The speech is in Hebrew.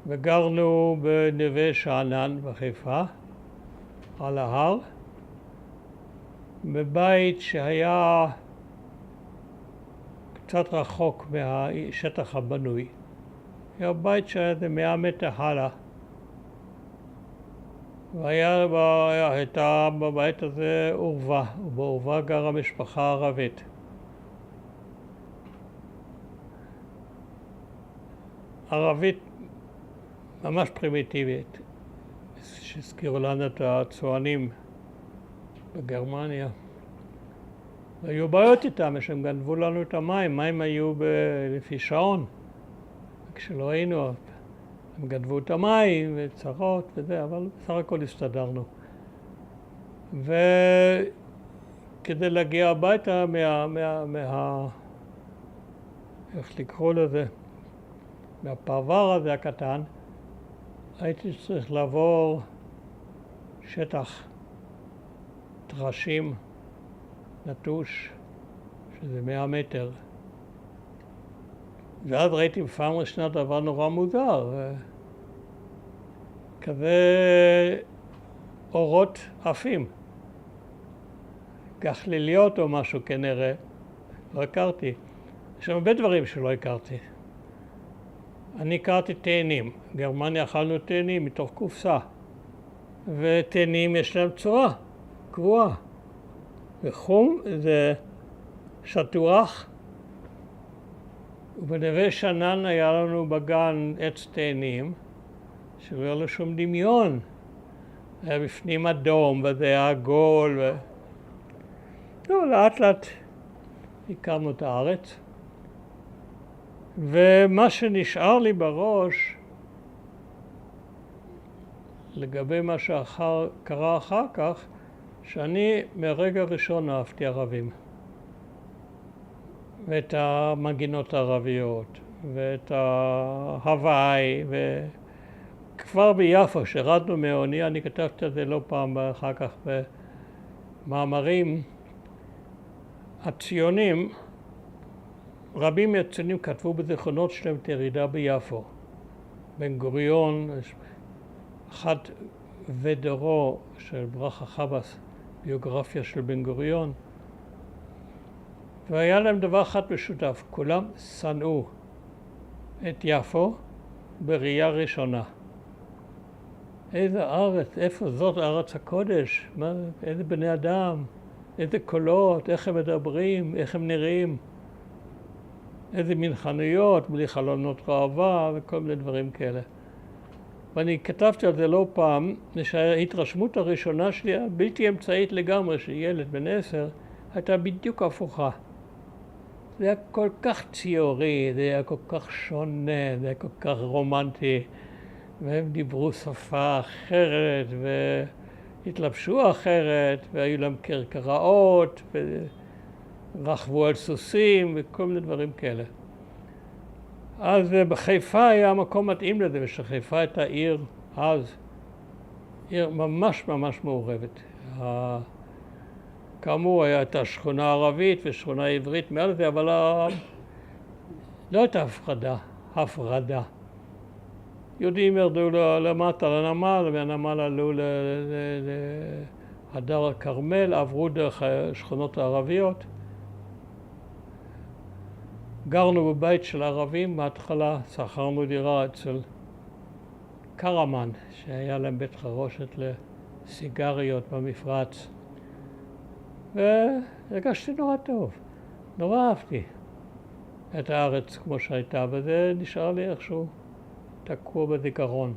וגרנו בנווה שאנן בחיפה, על ההר, בבית שהיה קצת רחוק מהשטח הבנוי. היה בית שהיה 100 מטר הלאה. הייתה בבית הזה עורבה, ובעורבה גרה משפחה ערבית. ערבית ממש פרימיטיבית, שהזכירו לנו את הצוענים בגרמניה. היו בעיות איתם, שהם גנבו לנו את המים, מים היו לפי שעון. כשלא היינו, הם גנבו את המים וצרות וזה, אבל בסך הכל הסתדרנו. וכדי להגיע הביתה איך לקרוא לזה, מהפרבר הזה הקטן, הייתי צריך לעבור שטח טרשים נטוש, שזה 100 מטר. ואז ראיתי בפעם ראשונה דבר נורא מוזר, כזה אורות עפים, גחליליות או משהו כנראה, לא הכרתי. יש הרבה דברים שלא הכרתי. אני הכרתי תאנים, גרמניה אכלנו תאנים מתוך קופסה, ותאנים יש להם צורה קבועה, וחום זה שטוח, ובנווה שאנן היה לנו בגן עץ תאנים, שלא היה לו שום דמיון. היה בפנים אדום, וזה היה עגול. לאט לאט הכרנו את הארץ. ומה שנשאר לי בראש, לגבי מה שקרה אחר כך, שאני מהרגע הראשון אהבתי ערבים. ואת המנגינות הערביות, ואת ההוואי, וכבר ביפו, שרדנו מהאונייה, אני כתבתי את זה לא פעם אחר כך במאמרים. הציונים, רבים מהציונים כתבו בזיכרונות שלהם את ירידה ביפו. בן גוריון, אחד ודורו של ברכה חבס, ביוגרפיה של בן גוריון, והיה להם דבר אחד משותף, כולם שנאו את יפו בראייה ראשונה. איזה ארץ, איפה זאת ארץ הקודש, איזה בני אדם, איזה קולות, איך הם מדברים, איך הם נראים, איזה מין חנויות, בלי חלונות ראווה וכל מיני דברים כאלה. ואני כתבתי על זה לא פעם, שההתרשמות הראשונה שלי, הבלתי אמצעית לגמרי, שילד בן 10, הייתה בדיוק הפוכה. זה היה כל כך ציורי, זה היה כל כך שונה, זה היה כל כך רומנטי, והם דיברו שפה אחרת, והתלבשו אחרת, והיו להם קרקראות, ורחבו על סוסים, וכל מיני דברים כאלה. אז בחיפה היה מקום מתאים לזה, ושחיפה הייתה עיר אז, עיר ממש ממש מעורבת. כאמור, הייתה שכונה ערבית ושכונה עברית מעל זה, אבל לא הייתה הפרדה. יהודים ירדו למטה לנמל, והנמל עלו להדר הכרמל, עברו דרך השכונות הערביות. גרנו בבית של ערבים, בהתחלה שכרנו דירה אצל קרמן, שהיה להם בית חרושת לסיגריות במפרץ. והרגשתי נורא טוב, נורא אהבתי את הארץ כמו שהייתה, וזה נשאר לי איכשהו תקוע בזיכרון.